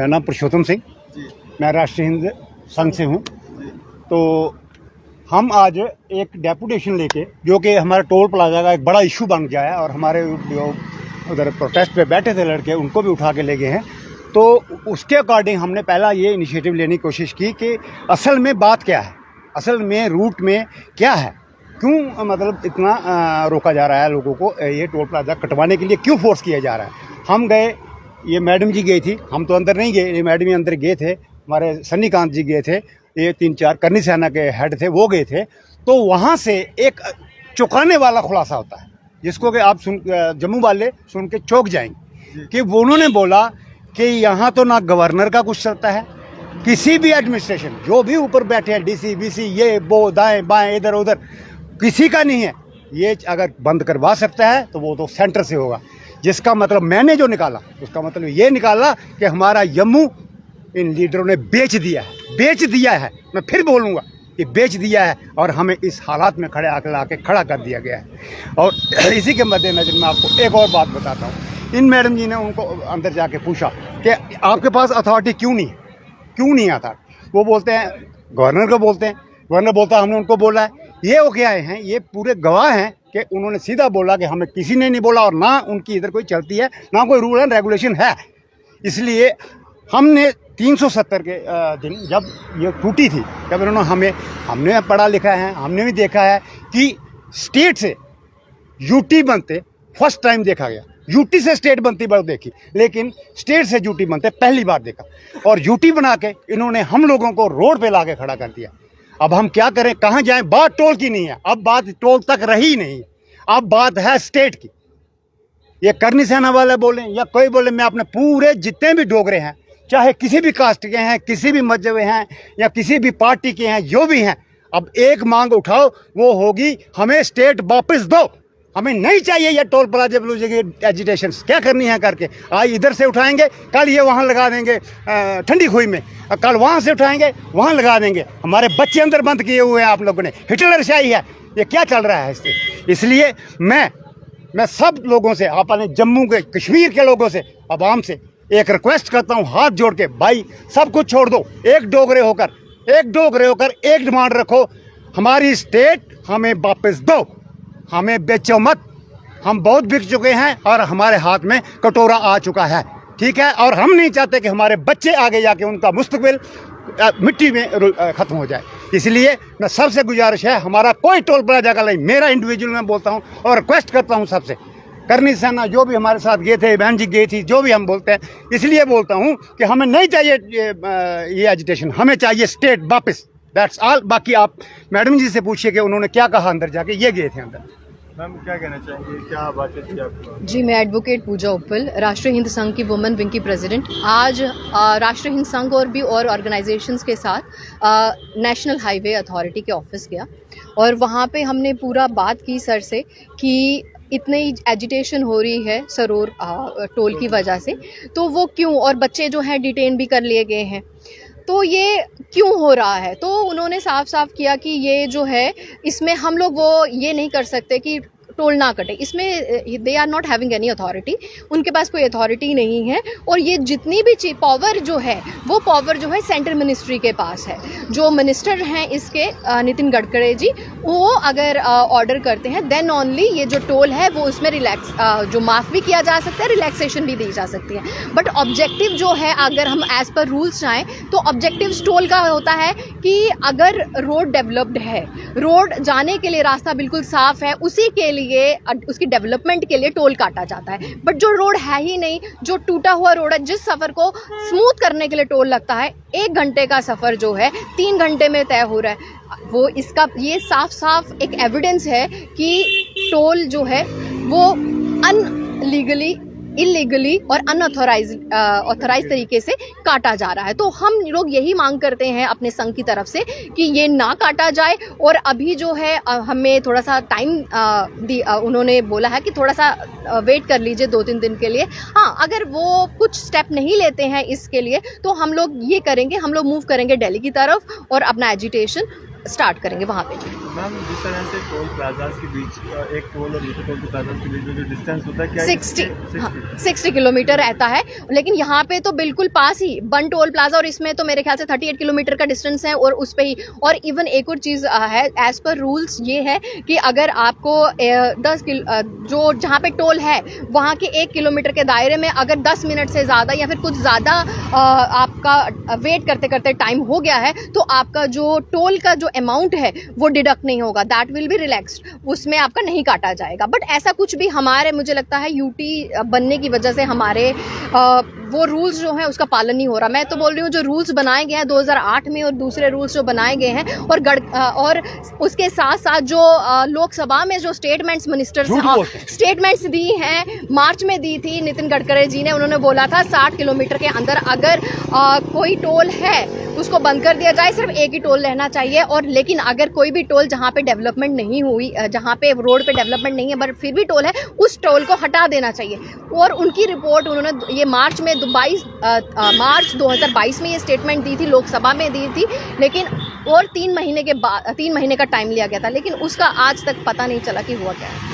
मेरा नाम पुरुषोत्तम सिंह, मैं राष्ट्रीय हिंद संघ से हूँ। तो हम आज एक डेपुटेशन लेके, जो कि हमारा टोल प्लाजा का एक बड़ा इशू बन गया है और हमारे जो उधर प्रोटेस्ट पे बैठे थे लड़के, उनको भी उठा के ले गए हैं। तो उसके अकॉर्डिंग हमने पहला ये इनिशिएटिव लेने की कोशिश की कि असल में बात क्या है, असल में रूट में क्या है, क्यों मतलब इतना रोका जा रहा है लोगों को, ये टोल प्लाजा कटवाने के लिए क्यों फोर्स किया जा रहा है। हम गए, ये मैडम जी गई थी, हम तो अंदर नहीं गए, ये मैडम जी अंदर गए थे, हमारे सन्नीकांत जी गए थे, ये 3-4 करनी सेना के हेड थे वो गए थे। तो वहाँ से एक चौंकाने वाला खुलासा होता है, जिसको कि आप जम्मू वाले सुन के चौंक जाएंगे, कि वो उन्होंने बोला कि यहाँ तो ना गवर्नर का कुछ चलता है, किसी भी एडमिनिस्ट्रेशन जो भी ऊपर बैठे हैं, डीसी बीसी ये वो दाएं बाएं इधर उधर, किसी का नहीं है। ये अगर बंद करवा सकता है तो वो तो सेंटर से होगा। जिसका मतलब मैंने जो निकाला, उसका मतलब ये निकाला कि हमारा जम्मू इन लीडरों ने बेच दिया है, बेच दिया है। मैं फिर बोलूँगा कि बेच दिया है, और हमें इस हालात में खड़े आके खड़ा कर दिया गया है। और इसी के मद्देनजर मैं आपको एक और बात बताता हूँ। इन मैडम जी ने उनको अंदर जाके पूछा कि आपके पास अथॉरिटी क्यों नहीं आता। वो बोलते हैं गवर्नर को बोलते हैं, गवर्नर बोलता है हमने उनको बोला है। ये वो क्या हैं, ये पूरे गवाह हैं कि उन्होंने सीधा बोला कि हमें किसी ने नहीं बोला, और ना उनकी इधर कोई चलती है, ना कोई रूल एंड रेगुलेशन है। इसलिए हमने 370 के दिन जब ये टूटी थी, जब उन्होंने हमने पढ़ा लिखा है, हमने भी देखा है कि स्टेट से यूटी बनते फर्स्ट टाइम देखा गया। यूटी से स्टेट बनती बार देखी, लेकिन स्टेट से यूटी बनते पहली बार देखा। और यूटी बना के इन्होंने हम लोगों को रोड पे ला के खड़ा कर दिया। अब हम क्या करें, कहाँ जाएं? बात टोल की नहीं है, अब बात टोल तक रही नहीं, अब बात है स्टेट की। ये करनी सेना वाले बोले या कोई बोले, मैं अपने पूरे जितने भी डोगरे हैं, चाहे किसी भी कास्ट के हैं, किसी भी मजहब हैं, या किसी भी पार्टी के हैं, जो भी हैं, अब एक मांग उठाओ, वो होगी हमें स्टेट वापस दो। हमें नहीं चाहिए ये टोल प्लाजा की एजिटेशन। क्या करनी है करके, आज इधर से उठाएंगे, कल ये वहाँ लगा देंगे ठंडी खुई में, कल वहाँ से उठाएंगे वहाँ लगा देंगे। हमारे बच्चे अंदर बंद किए हुए हैं आप लोगों ने, हिटलरशाही है, ये क्या चल रहा है इससे। इसलिए मैं सब लोगों से, अपने जम्मू के कश्मीर के लोगों से, आवाम से एक रिक्वेस्ट करता हूँ, हाथ जोड़ के, भाई सब कुछ छोड़ दो, एक डोगरे होकर एक डिमांड रखो, हमारी स्टेट हमें वापस दो, हमें बेचो मत। हम बहुत बिक चुके हैं और हमारे हाथ में कटोरा आ चुका है, ठीक है। और हम नहीं चाहते कि हमारे बच्चे आगे जाके उनका मुस्तकबिल मिट्टी में ख़त्म हो जाए। इसलिए मैं सबसे गुजारिश है, हमारा कोई टोल प्लाजा का नहीं, मेरा इंडिविजुअल मैं बोलता हूँ और रिक्वेस्ट करता हूँ सबसे, करनी सेना जो भी हमारे साथ गए थे, बहन जी गई थी, जो भी हम बोलते हैं, इसलिए बोलता हूँ कि हमें नहीं चाहिए ये एजिटेशन, हमें चाहिए स्टेट वापस। That's all. बाकी आप मैडम जी से पूछिए कि उन्होंने क्या कहा अंदर जाके, ये गए थे अंदर। मैम क्या कहना चाहेंगे, क्या बातचीत थी आपको? जी, मैं एडवोकेट पूजा उप्पल, राष्ट्रीय हिंद संघ की वुमेन विंग की प्रेसिडेंट। आज राष्ट्रीय हिंद संघ और भी और ऑर्गेनाइजेशंस के साथ नेशनल हाईवे अथॉरिटी के ऑफिस गया, और वहाँ पे हमने पूरा बात की सर से कि इतनी एजिटेशन हो रही है सरोर टोल की वजह से, तो वो क्यों, और बच्चे जो हैं डिटेन भी कर लिए गए हैं, तो ये क्यों हो रहा है। तो उन्होंने साफ साफ किया कि ये जो है, इसमें हम लोग वो ये नहीं कर सकते कि टोल ना कटे, इसमें they are not having any authority, उनके पास कोई अथॉरिटी नहीं है। और ये जितनी भी पावर जो है, वो पावर जो है सेंट्रल मिनिस्ट्री के पास है। जो मिनिस्टर हैं इसके नितिन गडकरी जी, वो अगर ऑर्डर करते हैं देन ओनली ये जो टोल है वो उसमें रिलैक्स जो माफ़ भी किया जा सकता है, रिलैक्सेशन भी दी जा सकती है। बट ऑब्जेक्टिव जो है, अगर हम एज़ पर रूल्स जाएँ तो ऑब्जेक्टिव टोल का होता है कि अगर रोड डेवलप्ड है, रोड जाने के लिए रास्ता बिल्कुल साफ़ है, उसी के लिए उसकी डेवलपमेंट के लिए टोल काटा जाता है। बट जो रोड है ही नहीं, जो टूटा हुआ रोड है, जिस सफ़र को स्मूथ करने के लिए टोल लगता है, 1 घंटे का सफ़र जो है 3 घंटे में तय हो रहा है, वो इसका ये साफ साफ एक एविडेंस है कि टोल जो है वो अनलीगली, इलीगली और ऑथराइज तरीके से काटा जा रहा है। तो हम लोग यही मांग करते हैं अपने संघ की तरफ से कि ये ना काटा जाए। और अभी जो है हमें थोड़ा सा टाइम उन्होंने बोला है कि थोड़ा सा वेट कर लीजिए 2-3 दिन के लिए। हाँ, अगर वो कुछ स्टेप नहीं लेते हैं इसके लिए, तो हम लोग ये करेंगे, हम लोग मूव करेंगे दिल्ली की तरफ और अपना एजिटेशन स्टार्ट करेंगे वहाँ पे। मैम जिस तरह से टोल प्लाजाज के बीच एक टोल और दूसरे टोल प्लाजा के बीच में जो डिस्टेंस होता है क्या 60 किलोमीटर रहता है, लेकिन यहाँ पे तो बिल्कुल पास ही वन टोल प्लाजा और इसमें तो मेरे ख्याल से 38 किलोमीटर का डिस्टेंस है और उस पे ही। और इवन एक और चीज़ है, एज पर रूल्स ये है कि अगर आपको 10 जो जहाँ पे टोल है वहाँ के 1 किलोमीटर के दायरे में अगर 10 मिनट से ज़्यादा या फिर कुछ ज़्यादा आपका वेट करते करते टाइम हो गया है तो आपका जो टोल का जो अमाउंट है वो डिडक्ट नहीं होगा, दैट विल बी रिलैक्स्ड, उसमें आपका नहीं काटा जाएगा। बट ऐसा कुछ भी हमारे, मुझे लगता है यूटी बनने की वजह से हमारे वो रूल्स जो हैं उसका पालन नहीं हो रहा। मैं तो बोल रही हूँ जो रूल्स बनाए गए हैं 2008 में और दूसरे रूल्स जो बनाए गए हैं और उसके साथ साथ जो लोकसभा में जो स्टेटमेंट्स मिनिस्टर्स स्टेटमेंट्स दी हैं, मार्च में दी थी नितिन गडकरी जी ने, उन्होंने बोला था 60 किलोमीटर के अंदर अगर कोई टोल है उसको बंद कर दिया जाए, सिर्फ एक ही टोल रहना चाहिए। और लेकिन अगर कोई भी टोल जहाँ पे डेवलपमेंट नहीं हुई, जहाँ पे रोड पे डेवलपमेंट नहीं है बट फिर भी टोल है, उस टोल को हटा देना चाहिए। और उनकी रिपोर्ट उन्होंने ये मार्च 2022 में ये स्टेटमेंट दी थी, लोकसभा में दी थी, लेकिन और 3 महीने का टाइम लिया गया था, लेकिन उसका आज तक पता नहीं चला कि हुआ क्या है।